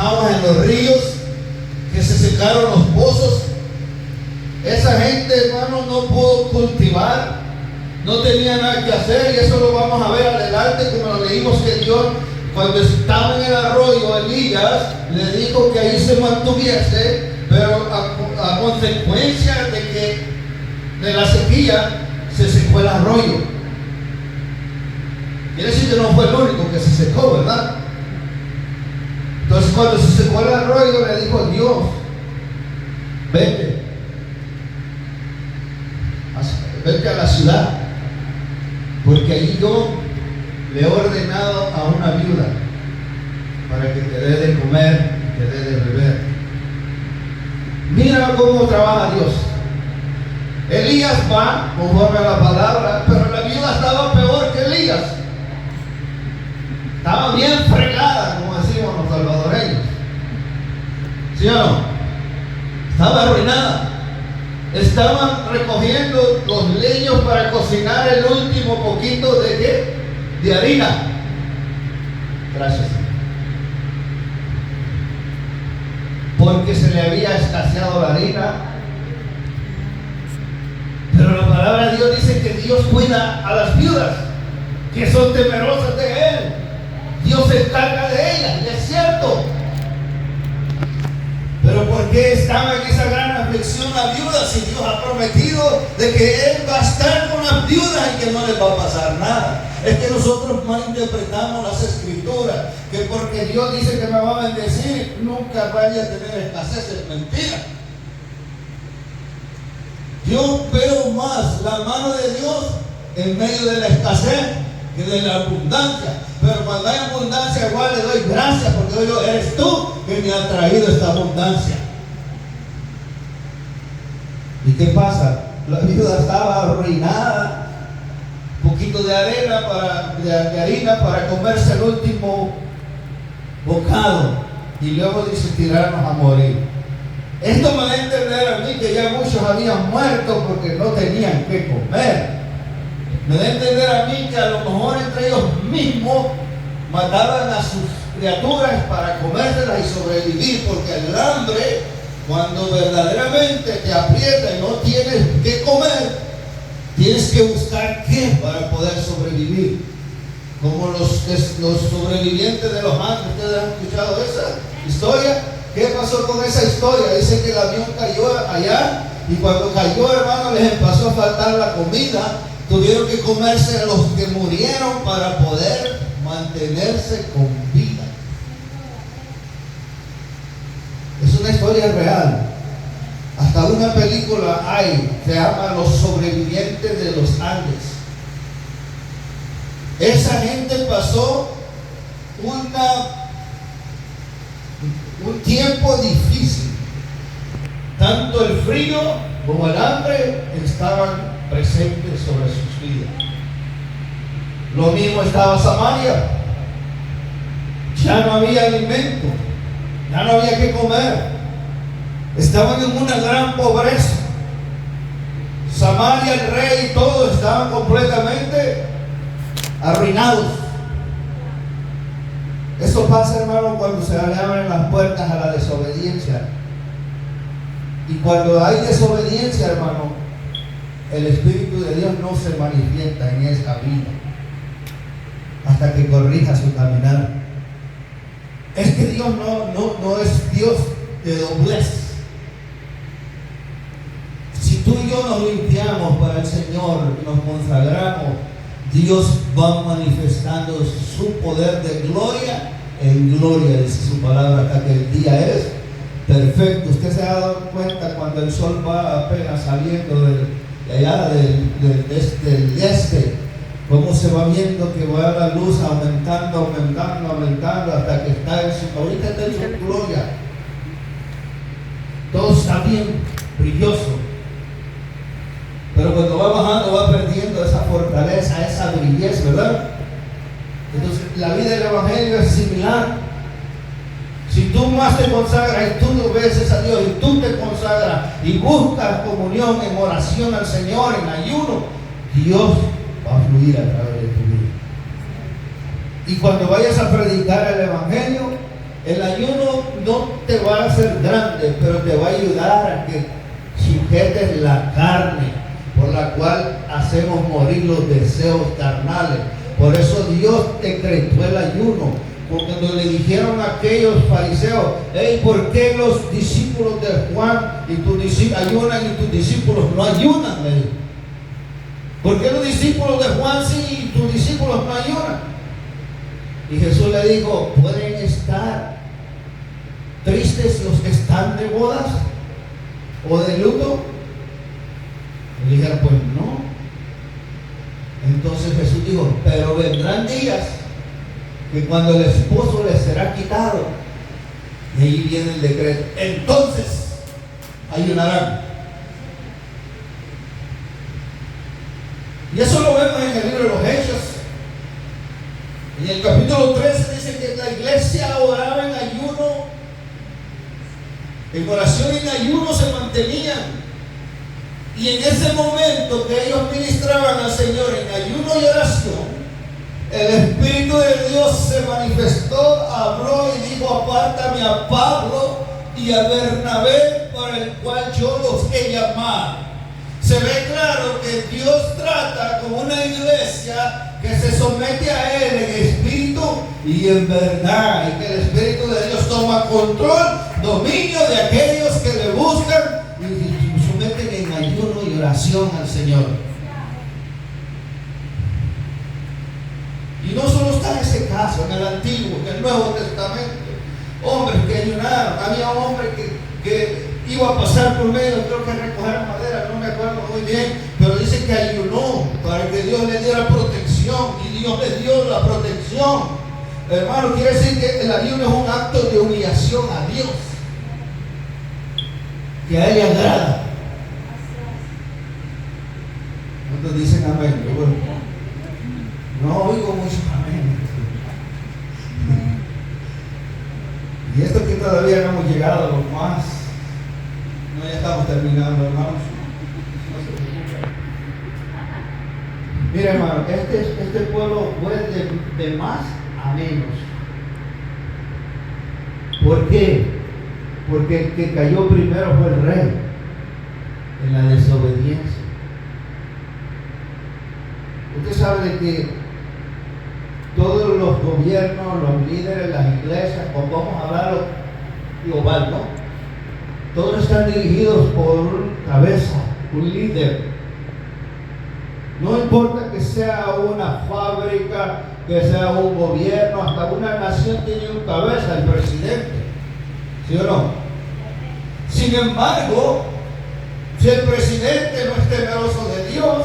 aguas en los ríos, que se secaron los pozos. Esa gente, hermano, no pudo cultivar, no tenía nada que hacer, y eso lo vamos a ver adelante, como lo leímos, que Dios, cuando estaba en el arroyo, Elías le dijo que ahí se mantuviese, pero a consecuencia de la sequía, se secó el arroyo. Quiere decir que no fue el único que se secó, ¿verdad? Entonces, cuando se secó el arroyo, le dijo Dios: vete a la ciudad, porque allí yo le he ordenado a una viuda para que te dé de comer y te dé de beber. Mira cómo trabaja Dios. Elías va conforme a la palabra, pero la viuda estaba peor que Elías. Estaba bien fregada, como decimos los salvadoreños. ¿Sí o no? Estaba arruinada. Estaban recogiendo los leños para cocinar el último poquito de ¿qué? De harina. Gracias. Porque se le había escaseado la harina. Pero la palabra de Dios dice que Dios cuida a las viudas que son temerosas de Él. Dios se encarga de ellas, y es cierto. Pero ¿por qué estaba en esa gran aflicción la viuda si Dios ha prometido de que Él va a estar con las viudas y que no les va a pasar nada? Es que nosotros malinterpretamos las escrituras, que porque Dios dice que me va a bendecir, nunca vaya a tener escasez. Es mentira. Yo veo más la mano de Dios en medio de la escasez que de la abundancia. Pero cuando hay abundancia, igual le doy gracias, porque yo, eres tú que me ha traído esta abundancia. ¿Y qué pasa? La viuda estaba arruinada. Un poquito de harina para comerse el último bocado, y luego dice: tirarnos a morir. Esto me da a entender a mí que ya muchos habían muerto porque no tenían que comer. Me da a entender a mí que a lo mejor entre ellos mismos mataban a sus criaturas para comérselas y sobrevivir, porque el hambre, cuando verdaderamente te aprieta y no tienes que comer, tienes que buscar qué para poder sobrevivir. Como los sobrevivientes de los Andes. ¿Ustedes han escuchado esa historia? ¿Qué pasó con esa historia? Dice que el avión cayó allá, y cuando cayó, hermano, les empezó a faltar la comida. Tuvieron que comerse a los que murieron para poder mantenerse con vida. Es una historia real. Hasta una película hay, se llama Los sobrevivientes de los Andes. Esa gente pasó un tiempo difícil. Tanto el frío como el hambre estaban presentes sobre sus vidas. Lo mismo estaba Samaria. Ya no había alimento, ya no había que comer. Estaban en una gran pobreza. Samaria, el rey y todo estaban completamente arruinados. Eso pasa, hermano, cuando se le abren las puertas a la desobediencia. Y cuando hay desobediencia, hermano, el Espíritu de Dios no se manifiesta en esa vida hasta que corrija su caminar. Es que Dios no es Dios de doblez. Si tú y yo nos limpiamos para el Señor y nos consagramos, Dios va manifestando su poder de gloria en gloria, dice su palabra acá, que el día es perfecto. Usted se ha dado cuenta cuando el sol va apenas saliendo de allá del este, cómo se va viendo que va la luz aumentando hasta que está en su, ahorita está en su gloria. Todo está bien brilloso, pero cuando va bajando va perdiendo esa fortaleza, esa brillez, ¿verdad? Entonces la vida del Evangelio es similar. Si tú más te consagras y tú no obedeces a Dios y tú te consagras y buscas comunión en oración al Señor, en ayuno, Dios va a fluir a través de tu vida. Y cuando vayas a predicar el Evangelio, el ayuno te va a hacer grande, pero te va a ayudar a que sujetes la carne, por la cual hacemos morir los deseos carnales. Por eso Dios decretó el ayuno. Cuando le dijeron a aquellos fariseos: hey, ¿por qué los discípulos de Juan y tus discípulos ayunan y tus discípulos no ayunan? Le dijo. ¿Por qué los discípulos de Juan sí y tus discípulos no ayunan? Y Jesús le dijo: ¿pueden estar tristes los que están de bodas o de luto? Le dijeron: pues no. Entonces Jesús dijo: pero vendrán días que cuando el esposo les será quitado, y ahí viene el decreto, entonces ayunarán. Y eso lo vemos en el libro de los Hechos. En el capítulo 13 dice que la iglesia oraba en ayuno, en oración y en ayuno se mantenían. Y en ese momento que ellos ministraban al Señor en ayuno y oración, el Espíritu de Dios se manifestó, habló y dijo: apártame a Pablo y a Bernabé, para el cual yo los he llamado. Se ve claro que Dios trata con una iglesia que se somete a Él en espíritu y en verdad, y que el Espíritu de Dios toma control, dominio de aquellos que le buscan y someten en ayuno y oración al Señor. Y no solo está ese caso en el Antiguo, en el Nuevo Testamento, hombres que ayunaron. Había un hombre que iba a pasar por medio, creo que recoger madera, no me acuerdo muy bien, pero dice que ayunó para que Dios le diera protección, y Dios le dio la protección. Hermano, quiere decir que el ayuno es un acto de humillación a Dios, que a Él le agrada. ¿Cuántos dicen amén? No oigo mucho amén. Y esto que todavía no hemos llegado a lo más. No, ya estamos terminando, hermanos. No se preocupen. Mira, hermano, este pueblo fue de más a menos. ¿Por qué? Porque el que cayó primero fue el rey en la desobediencia. Usted sabe de que todos los gobiernos, los líderes, las iglesias, o vamos a hablarlo global, ¿no? Todos están dirigidos por un cabeza, un líder. No importa que sea una fábrica, que sea un gobierno, hasta una nación tiene un cabeza, el presidente. ¿Sí o no? Sin embargo, si el presidente no es temeroso de Dios,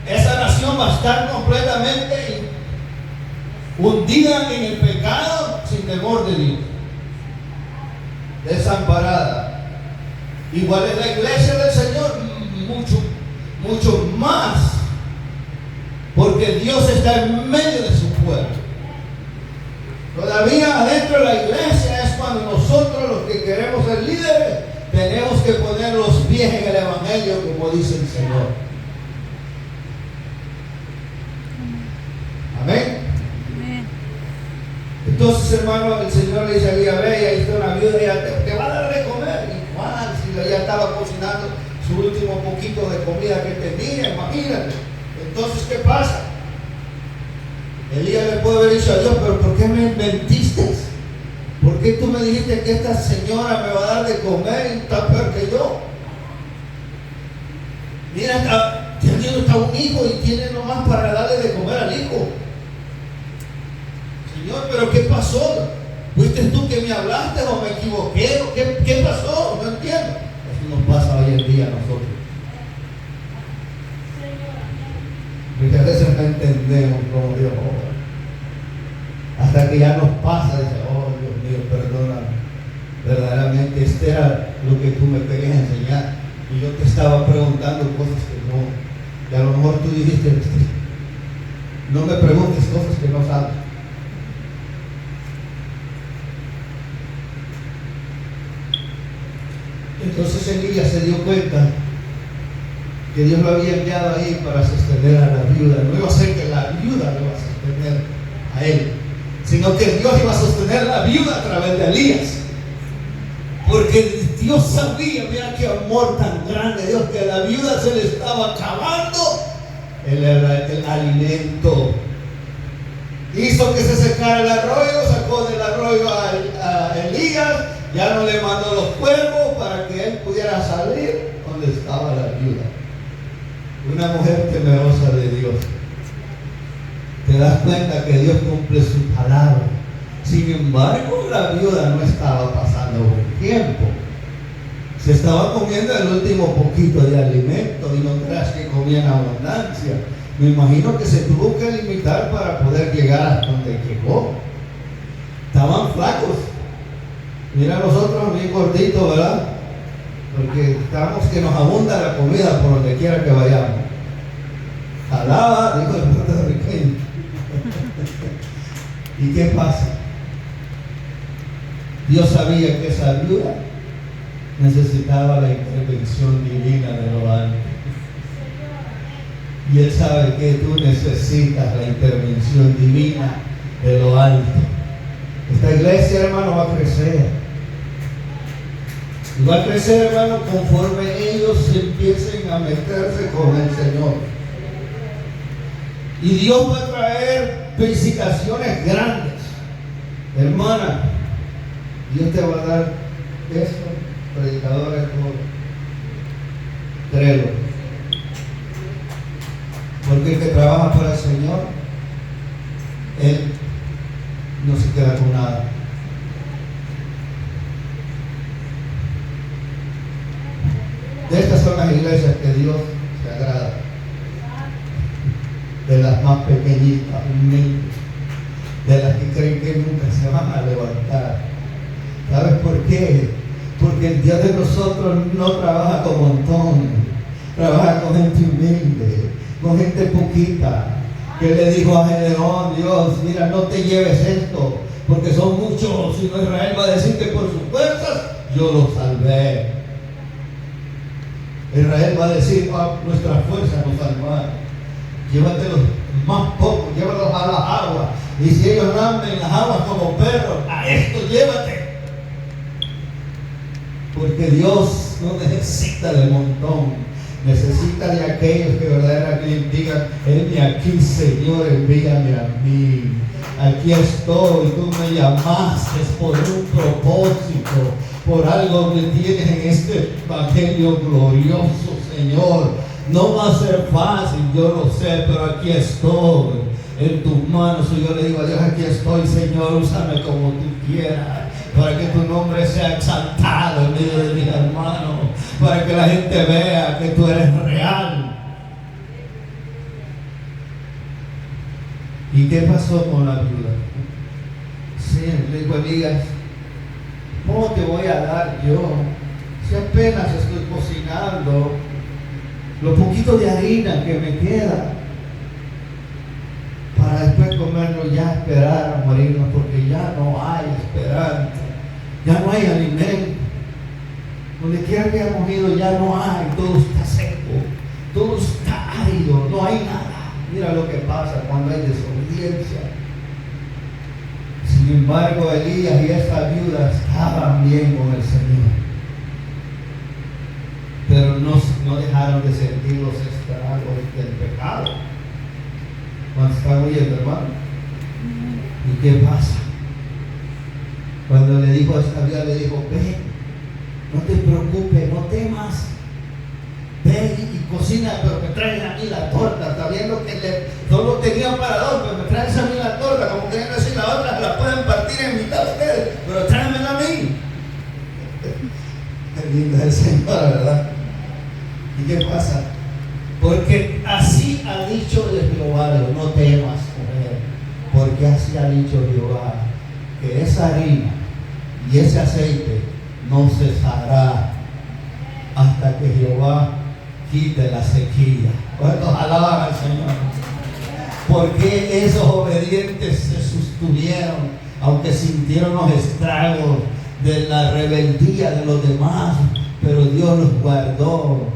esa nación va a estar completamente hundida en el pecado, sin temor de Dios, desamparada. Igual es la iglesia del Señor, mucho más, porque Dios está en medio de su pueblo. Todavía adentro de la iglesia es cuando nosotros, los que queremos ser líderes, tenemos que poner los pies en el evangelio, como dice el Señor. Amén. Entonces, hermano, el Señor le dice a Elías: ve, ahí está una viuda, ella te va a dar de comer. Y Juan, si ella estaba cocinando su último poquito de comida que tenía, imagínate. Entonces, ¿qué pasa? Elías le puede haber dicho a Dios: pero ¿por qué me mentiste? ¿Por qué tú me dijiste que esta señora me va a dar de comer y está peor que yo? Mira, teniendo está un hijo y tiene nomás para darle de comer al hijo. Señor, ¿pero qué pasó? ¿Fuiste tú que me hablaste o me equivoqué? ¿Qué pasó? No entiendo. Eso nos pasa hoy en día a nosotros. Muchas veces no entendemos cómo Dios obra. Hasta que ya nos pasa, dice: oh Dios mío, perdóname. Verdaderamente este era lo que tú me querías enseñar. Y yo te estaba preguntando cosas que no. Y a lo mejor tú dijiste: no me preguntes cosas que no sabes. Entonces Elías se dio cuenta que Dios lo había enviado ahí para sostener a la viuda. No iba a ser que la viuda lo iba a sostener a él, sino que Dios iba a sostener a la viuda a través de Elías. Porque Dios sabía, mira qué amor tan grande Dios, que a la viuda se le estaba acabando el alimento. Hizo que se secara el arroyo, sacó del arroyo a Elías, ya no le mandó los cuervos para que él pudiera salir donde estaba la viuda. Una mujer temerosa de Dios. Te das cuenta que Dios cumple su palabra. Sin embargo, la viuda no estaba pasando buen tiempo. Se estaba comiendo el último poquito de alimento y no creas que comía en abundancia. Me imagino que se tuvo que limitar para poder llegar hasta donde llegó. Estaban flacos. Mira nosotros bien gorditos, ¿verdad? Porque estamos que nos abunda la comida por donde quiera que vayamos. Alaba, dijo el puertorriqueño. ¿Y qué pasa? Dios sabía que esa viuda necesitaba la intervención divina de lo alto. Y Él sabe que tú necesitas la intervención divina de lo alto. Esta iglesia, hermano, va a crecer. Y va a crecer, hermano, conforme ellos empiecen a meterse con el Señor. Y Dios va a traer visitaciones grandes. Hermana, Dios te va a dar eso, predicadores, todo. Créelo. Porque el que trabaja para el Señor, Él no se queda con nada. De estas son las iglesias que Dios se agrada. De las más pequeñitas, humildes, de las que creen que nunca se van a levantar. ¿Sabes por qué? Porque el Dios de nosotros no trabaja con montones, trabaja con gente humilde, con gente poquita, que le dijo a Gedeón: Dios, mira, no te lleves esto, porque son muchos, si no Israel va a decir que por sus fuerzas yo los salvé. Israel va a decir: nuestras fuerzas nos salvaron. Llévatelos más pocos, llévalos a las aguas. Y si ellos andan en las aguas como perros, a esto llévate. Porque Dios no necesita del montón, necesita de aquellos que verdaderamente digan: heme aquí, Señor, envíame a mí. Aquí estoy, tú me llamaste por un propósito, por algo que tienes en este evangelio glorioso, Señor. No va a ser fácil, yo lo sé, pero aquí estoy en tus manos. Y yo le digo a Dios: aquí estoy, Señor, úsame como tú quieras, para que tu nombre sea exaltado en medio de mis hermanos, para que la gente vea que tú eres real. ¿Y qué pasó con la viuda? Sí, le dijo Elías: ¿cómo te voy a dar yo si apenas estoy cocinando lo poquito de harina que me queda, para después comerlo, ya esperar a morirnos, porque ya no hay esperanza, ya no hay alimento? Donde quiera que hayamos ido ya no hay, todo está seco, todo está árido, no hay nada. Mira lo que pasa cuando hay desobediencia. Sin embargo, Elías y esta viuda estaban bien con el Señor, pero no dejaron de sentir los estragos del pecado. Cuando están oyendo, hermano. ¿Y qué pasa? Cuando le dijo a esta viuda, le dijo: ven, no te preocupes, no temas, ven y cocina, pero me traen a mí la torta. Está viendo que solo tenían para dos, pero me traen a mí la torta, como queriendo decir: la otra la pueden partir en mitad ustedes, pero tráemela a mí. Qué lindo es el Señor, ¿verdad? ¿Y qué pasa? Porque así ha dicho de Jehová: no temas, mujer, porque así ha dicho Jehová, que esa harina y ese aceite no cesará hasta que Jehová quite la sequía. ¿Cuántos alaban al Señor? Porque esos obedientes se sostuvieron, aunque sintieron los estragos de la rebeldía de los demás, pero Dios los guardó,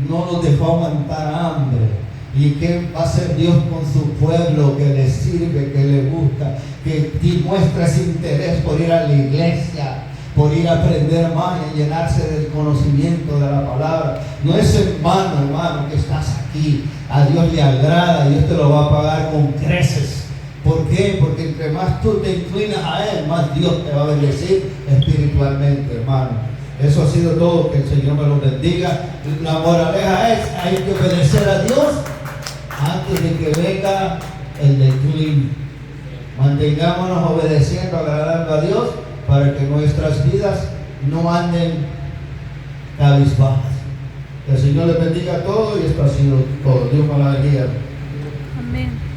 no los dejó aguantar hambre. ¿Y qué va a hacer Dios con su pueblo que le sirve, que le gusta, que muestra ese interés por ir a la iglesia, por ir a aprender más y a llenarse del conocimiento de la palabra. No es en vano, hermano, que estás aquí. A Dios le agrada, Dios te lo va a pagar con creces. ¿Por qué? Porque entre más tú te inclinas a Él, más Dios te va a bendecir espiritualmente, hermano. Eso ha sido todo, que el Señor me lo bendiga. La moraleja es, hay que obedecer a Dios antes de que venga el declive. Mantengámonos obedeciendo, agradando a Dios, para que nuestras vidas no anden cabizbajas. Que el Señor les bendiga a todos, y esto ha sido todo. Dios me la bendiga. Amén.